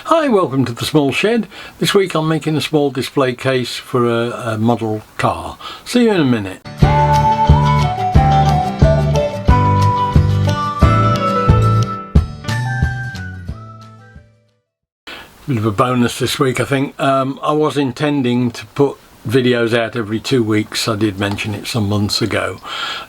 Hi, welcome to the small shed. This week I'm making a small display case for a model car. See you in a minute. Bit of a bonus this week, I think. I was intending to put videos out every 2 weeks. I did mention it some months ago,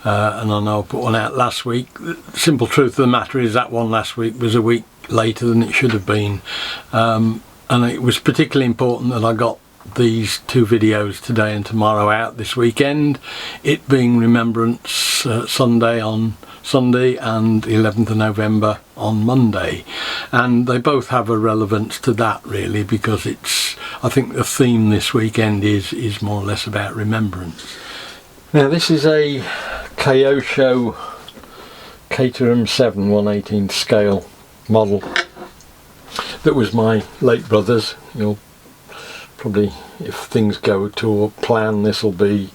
and I know I put one out last week. The simple truth of the matter is that one last week was a week later than it should have been, and it was particularly important that I got these 2 videos today and tomorrow out this weekend, it being Remembrance Sunday on Sunday and 11th of November on Monday, and they both have a relevance to that really, because I think the theme this weekend is more or less about remembrance. Now this is a Kyosho Caterham 7 1/18 scale model that was my late brother's. You'll probably, if things go to plan, this will be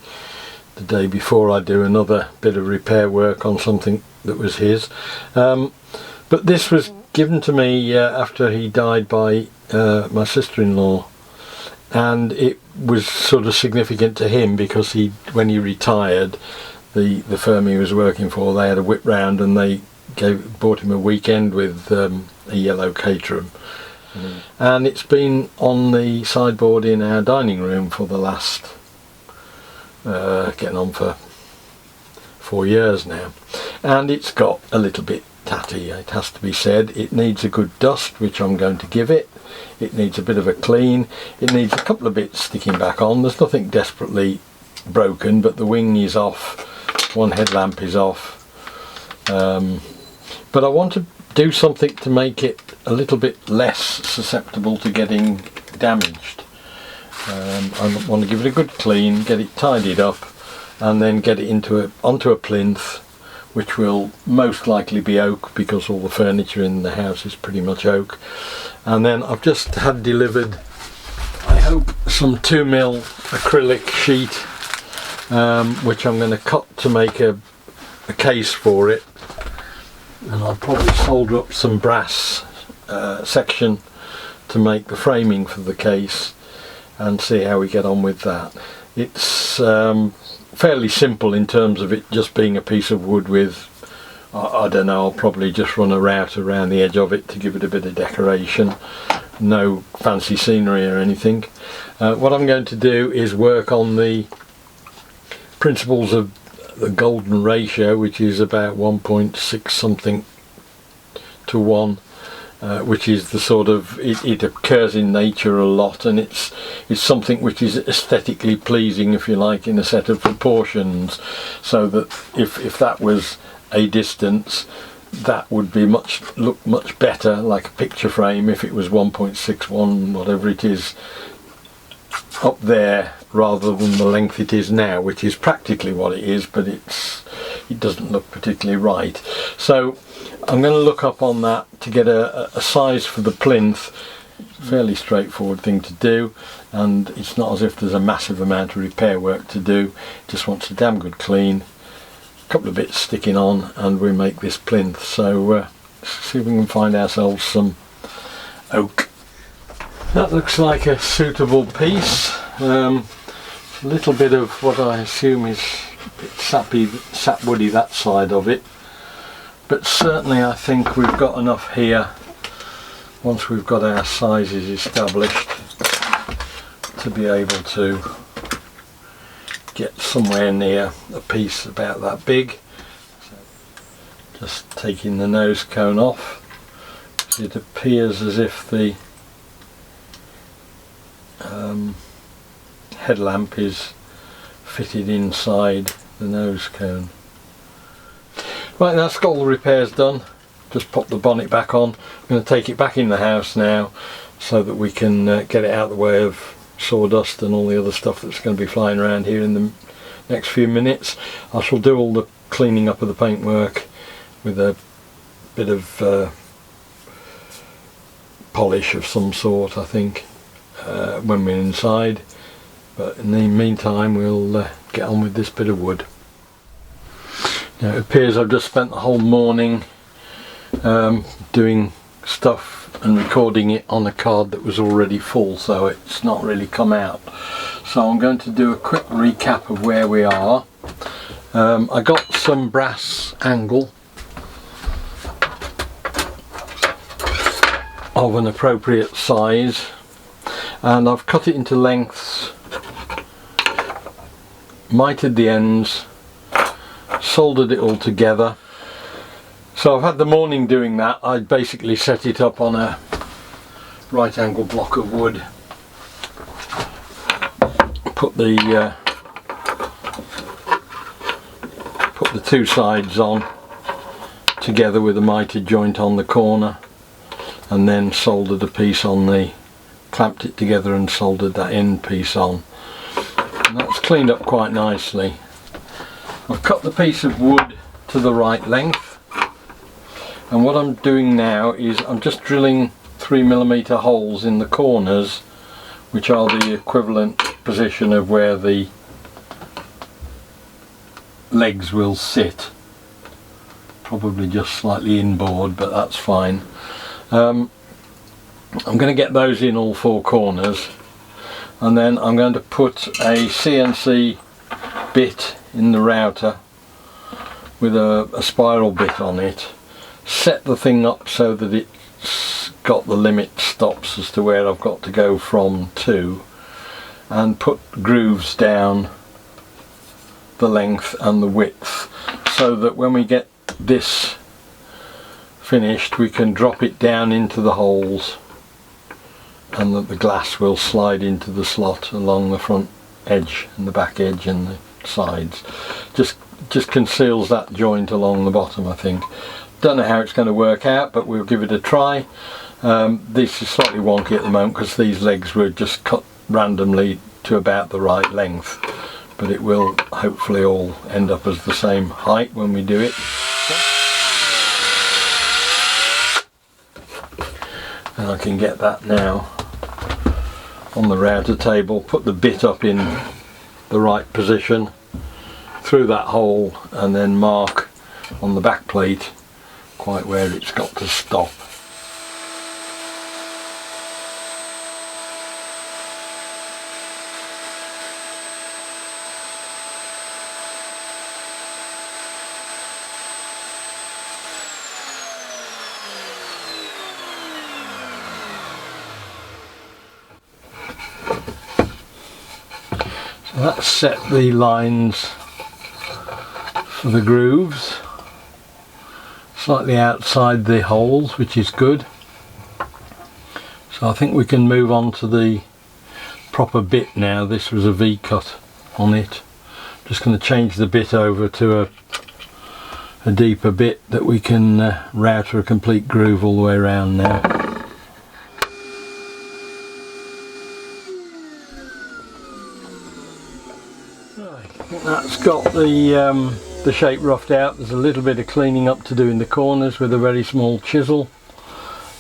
the day before I do another bit of repair work on something that was his, but this was given to me after he died by my sister-in-law, and it was sort of significant to him because when he retired, the firm he was working for, they had a whip round and they bought him a weekend with a yellow Caterham. And it's been on the sideboard in our dining room for the last getting on for 4 years now, and it's got a little bit tatty, it has to be said. It needs a good dust, which I'm going to give it. It needs a bit of a clean. It needs a couple of bits sticking back on. There's nothing desperately broken, but the wing is off, one headlamp is off, but I want to do something to make it a little bit less susceptible to getting damaged. I want to give it a good clean, get it tidied up, and then get it onto a plinth, which will most likely be oak because all the furniture in the house is pretty much oak. And then I've just had delivered, I hope, some 2mm acrylic sheet, which I'm going to cut to make a case for it, and I'll probably solder up some brass section to make the framing for the case and see how we get on with that. It's fairly simple in terms of it just being a piece of wood with, I don't know, I'll probably just run a route around the edge of it to give it a bit of decoration. No fancy scenery or anything. What I'm going to do is work on the principles of the golden ratio, which is about 1.6 something to 1, which is the sort of, it occurs in nature a lot, and it's something which is aesthetically pleasing, if you like, in a set of proportions, so that if that was a distance, that would be look much better like a picture frame if it was 1.61 whatever it is up there, rather than the length it is now, which is practically what it is, but it doesn't look particularly right. So I'm going to look up on that to get a size for the plinth. Fairly straightforward thing to do, and it's not as if there's a massive amount of repair work to do. It just wants a damn good clean, a couple of bits sticking on, and we make this plinth. So see if we can find ourselves some oak. That looks like a suitable piece. A little bit of what I assume is a bit sapwoody, that side of it, but certainly I think we've got enough here, once we've got our sizes established, to be able to get somewhere near a piece about that big. So just taking the nose cone off, it appears as if the headlamp is fitted inside the nose cone. Right, that's got all the repairs done. Just pop the bonnet back on. I'm going to take it back in the house now so that we can get it out of the way of sawdust and all the other stuff that's going to be flying around here in the next few minutes. I shall do all the cleaning up of the paintwork with a bit of polish of some sort, I think, when we're inside. But in the meantime we'll get on with this bit of wood. Now it appears I've just spent the whole morning doing stuff and recording it on a card that was already full, so it's not really come out. So I'm going to do a quick recap of where we are. I got some brass angle of an appropriate size, and I've cut it into lengths, mitered the ends, soldered it all together. So I've had the morning doing that. I basically set it up on a right angle block of wood, put the two sides on together with a mitered joint on the corner, and then soldered a piece on the, clamped it together and soldered that end piece on. And that's cleaned up quite nicely. I've cut the piece of wood to the right length, and what I'm doing now is I'm just drilling 3mm holes in the corners, which are the equivalent position of where the legs will sit. Probably just slightly inboard, but that's fine. I'm going to get those in all four corners, and then I'm going to put a CNC bit in the router with a spiral bit on it, set the thing up so that it's got the limit stops as to where I've got to go from to, and put grooves down the length and the width, so that when we get this finished we can drop it down into the holes, and that the glass will slide into the slot along the front edge and the back edge and the sides. Just conceals that joint along the bottom, I think. Don't know how it's going to work out, but we'll give it a try. This is slightly wonky at the moment because these legs were just cut randomly to about the right length, but it will hopefully all end up as the same height when we do it. And I can get that now on the router table, put the bit up in the right position through that hole, and then mark on the back plate quite where it's got to stop. So that's set the lines for the grooves slightly outside the holes, which is good. So I think we can move on to the proper bit now. This was a V-cut on it. Just going to change the bit over to a deeper bit that we can router a complete groove all the way around now. That's got the shape roughed out. There's a little bit of cleaning up to do in the corners with a very small chisel,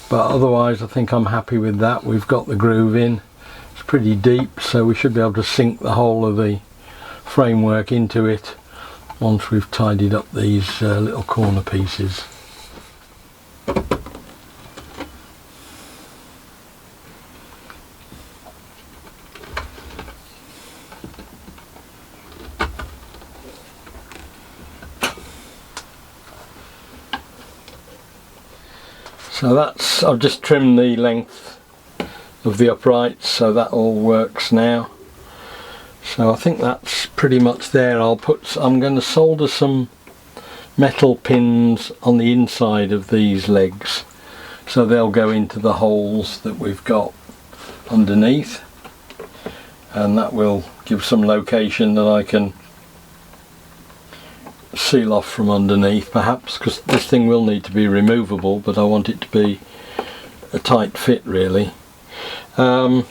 but otherwise I think I'm happy with that. We've got the groove in. It's pretty deep, so we should be able to sink the whole of the framework into it once we've tidied up these little corner pieces. So that's, I've just trimmed the length of the uprights, so that all works now. So I think that's pretty much there. I'm going to solder some metal pins on the inside of these legs, so they'll go into the holes that we've got underneath, and that will give some location that I can seal off from underneath, perhaps, because this thing will need to be removable, but I want it to be a tight fit really. So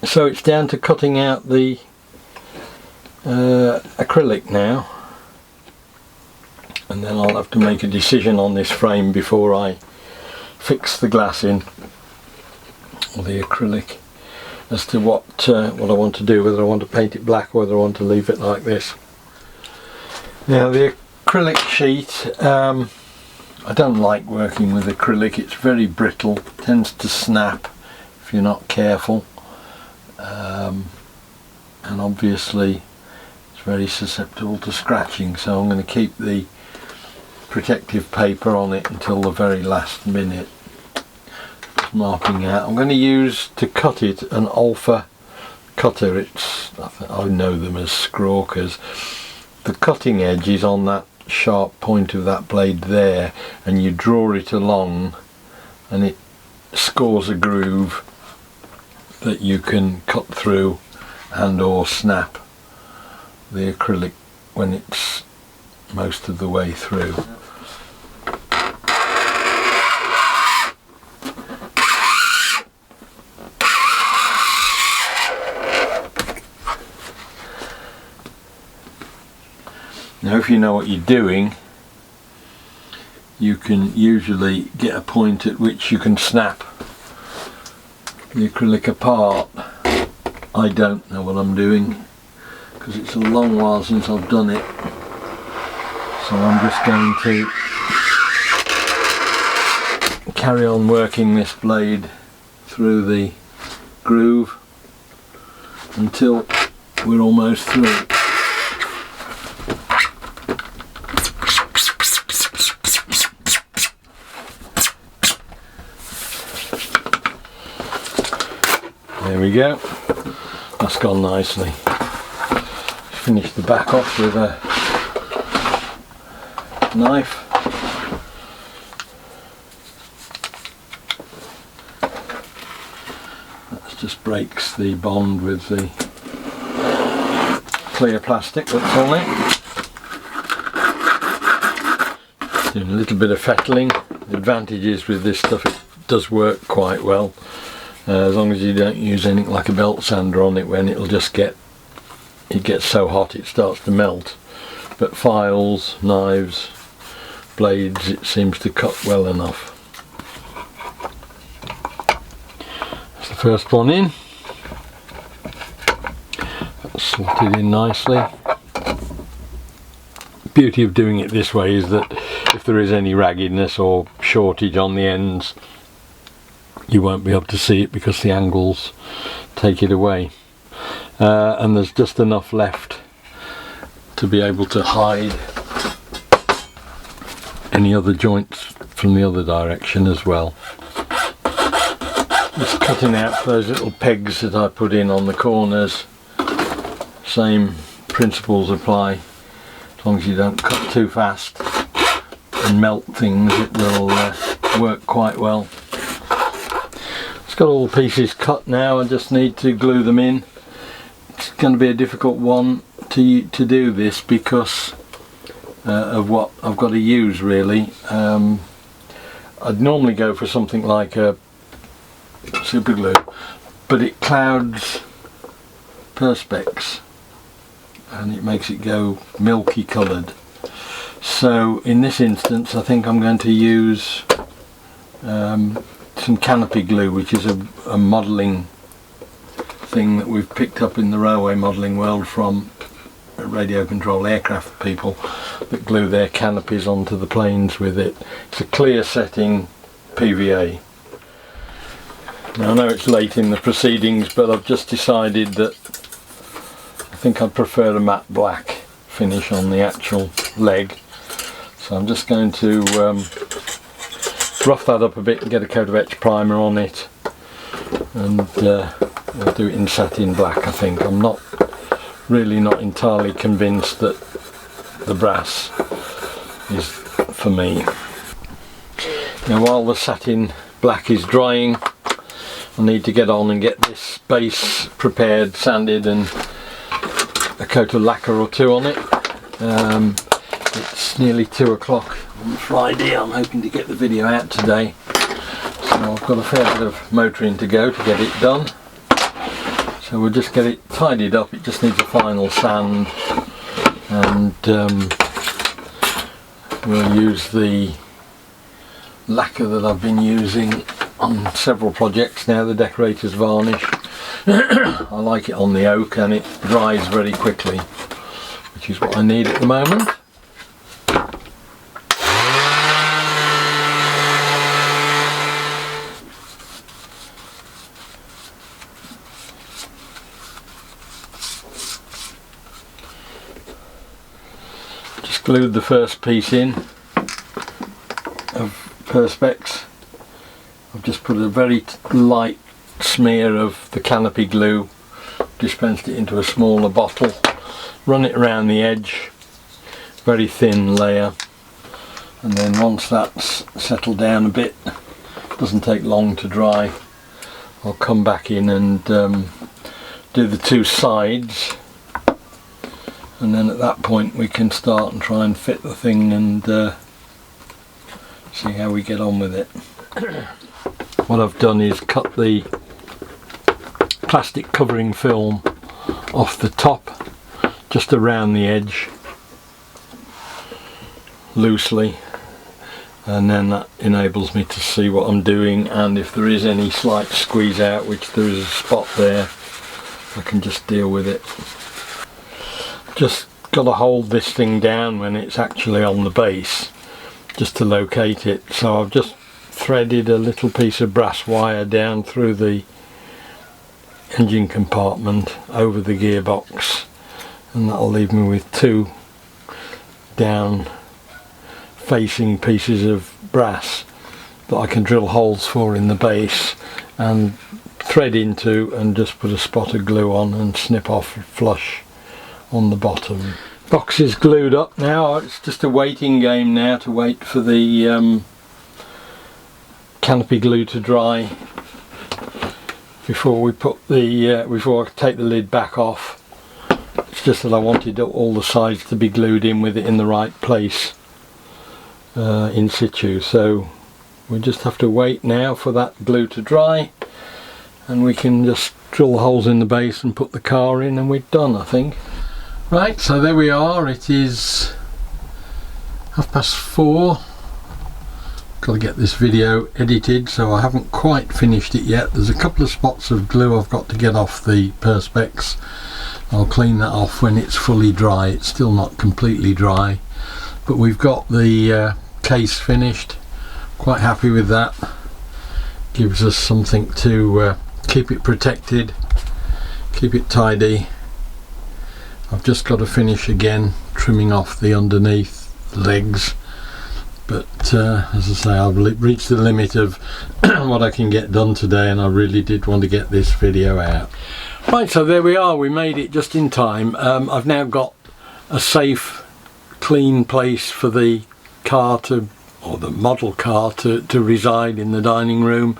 it's down to cutting out the acrylic now, and then I'll have to make a decision on this frame before I fix the glass in, or the acrylic, as to what I want to do, whether I want to paint it black or whether I want to leave it like this. Now the acrylic sheet, I I don't like working with acrylic. It's very brittle, tends to snap if you're not careful, and obviously it's very susceptible to scratching, so I'm going to keep the protective paper on it until the very last minute. Just marking out. I'm going to use, to cut it, an alpha cutter. I know them as scrawkers. The cutting edge is on that sharp point of that blade there, and you draw it along and it scores a groove that you can cut through and or snap the acrylic when it's most of the way through. Now if you know what you're doing, you can usually get a point at which you can snap the acrylic apart. I don't know what I'm doing because it's a long while since I've done it, so I'm just going to carry on working this blade through the groove until we're almost through. There we go, that's gone nicely. Finish the back off with a knife. That just breaks the bond with the clear plastic that's on it. Doing a little bit of fettling. The advantage is with this stuff, it does work quite well. As long as you don't use anything like a belt sander on it, when it gets so hot it starts to melt. But files, knives, blades, it seems to cut well enough. That's the first one in. That's slotted in nicely. The beauty of doing it this way is that if there is any raggedness or shortage on the ends, you won't be able to see it because the angles take it away, and there's just enough left to be able to hide any other joints from the other direction as well. Just cutting out those little pegs that I put in on the corners. Same principles apply. As long as you don't cut too fast and melt things, it will work quite well. Got all the pieces cut now. I just need to glue them in. It's going to be a difficult one to do this because of what I've got to use really. I'd normally go for something like a super glue, but it clouds perspex and it makes it go milky coloured. So in this instance I think I'm going to use some canopy glue, which is a modelling thing that we've picked up in the railway modelling world from radio control aircraft people that glue their canopies onto the planes with it. It's a clear setting PVA. Now I know it's late in the proceedings, but I've just decided that I think I'd prefer a matte black finish on the actual leg, so I'm just going to rough that up a bit and get a coat of etch primer on it, and I'll do it in satin black. I think I'm not entirely convinced that the brass is for me. Now while the satin black is drying, I need to get on and get this base prepared, sanded, and a coat of lacquer or two on it. It's nearly 2 o'clock on Friday. I'm hoping to get the video out today, so I've got a fair bit of motoring to go to get it done. So we'll just get it tidied up. It just needs a final sand, and we'll use the lacquer that I've been using on several projects now, the decorator's varnish. I like it on the oak and it dries very quickly, which is what I need at the moment. glued the first piece in of Perspex. I've just put a very light smear of the canopy glue, dispensed it into a smaller bottle, run it around the edge, very thin layer, and then once that's settled down a bit, doesn't take long to dry, I'll come back in and do the two sides, and then at that point we can start and try and fit the thing and see how we get on with it. What I've done is cut the plastic covering film off the top, just around the edge, loosely, and then that enables me to see what I'm doing, and if there is any slight squeeze out, which there is a spot there, I can just deal with it. Just got to hold this thing down when it's actually on the base just to locate it, so I've just threaded a little piece of brass wire down through the engine compartment over the gearbox, and that'll leave me with two down facing pieces of brass that I can drill holes for in the base and thread into, and just put a spot of glue on and snip off flush on the bottom. Box is glued up now. It's just a waiting game now to wait for the canopy glue to dry before we put the before I take the lid back off. It's just that I wanted all the sides to be glued in with it in the right place in situ, so we just have to wait now for that glue to dry, and we can just drill the holes in the base and put the car in, and we're done, I think. Right, so there we are. It is 4:30. Got to get this video edited, so I haven't quite finished it yet. There's a couple of spots of glue I've got to get off the Perspex. I'll clean that off when it's fully dry. It's still not completely dry, but we've got the case finished. Quite happy with that. Gives us something to keep it protected, keep it tidy. I've just got to finish again trimming off the underneath legs, but as I say, I've reached the limit of what I can get done today, and I really did want to get this video out. Right, so there we are. We made it just in time. I've now got a safe, clean place for the car to, or the model car to reside in the dining room.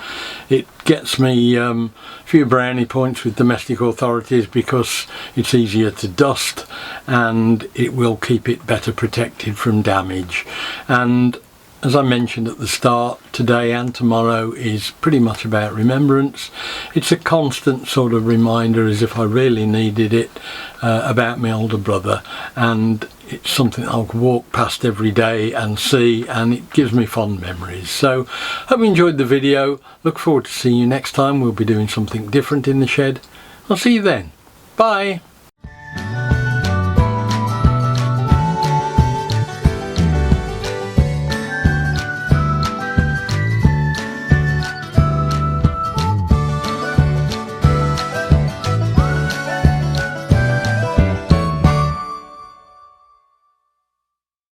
It gets me a few brownie points with domestic authorities because it's easier to dust, and it will keep it better protected from damage. And as I mentioned at the start, today and tomorrow is pretty much about remembrance. It's a constant sort of reminder, as if I really needed it, about my older brother, and it's something I'll walk past every day and see, and it gives me fond memories. So hope you enjoyed the video. Look forward to seeing you next time. We'll be doing something different in the shed. I'll see you then. Bye.